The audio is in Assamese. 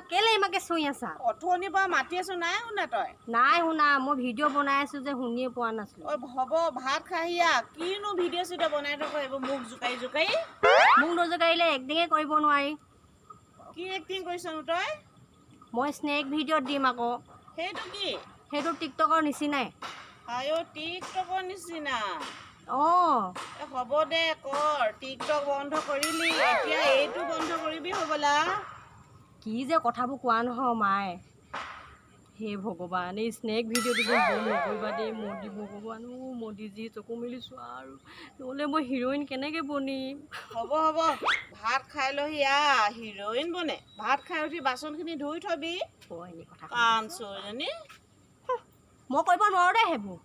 কেলে ইমাকে চুই আছা অথনিৰ পৰা মাতি আছো নাই শুনা তই নাই শুনা মই ভিডিঅ' বনাই আছো যে শুনিয়ে পোৱা নাছিলো ঐ হ'ব ভাত খাহিয়া কিনো ভিডিঅ' চিডিঅ' বনাই থাক এইবোৰ মুখ জোকাৰি জোকাৰি মোক নজগাৰিলে এক্টিঙে কৰিব নোৱাৰি কি এক্টিং কৰিছনো তই মই স্নেক ভিডিঅ'ত দিম আকৌ সেইটো কি সেইটো টিকটকৰ নিচিনাই আয়ো টিকটকৰ নিচিনা অঁ হ'ব দে কৰ টিকটক বন্ধ কৰিলি এতিয়া এইটো বন্ধ কৰিবি হ'বলা কি যে কথাবোৰ কোৱা নহয় মায়ে হে ভগৱান এই স্নেক ভিডিঅ'টো যে বন্ধ নকৰিবা দেই মোদী ভগৱান মোদীজী চকু মেলি চোৱা আৰু নহ'লে মই হিৰ'ইন কেনেকৈ বনিম হ'ব হ'ব ভাত খাই লহি হিৰ'ইন বনে ভাত খাই উঠি বাচনখিনি ধুই থবি এনে কথা কাম চোৰজনী মই কৰিব নোৱাৰোঁ দেই সেইবোৰ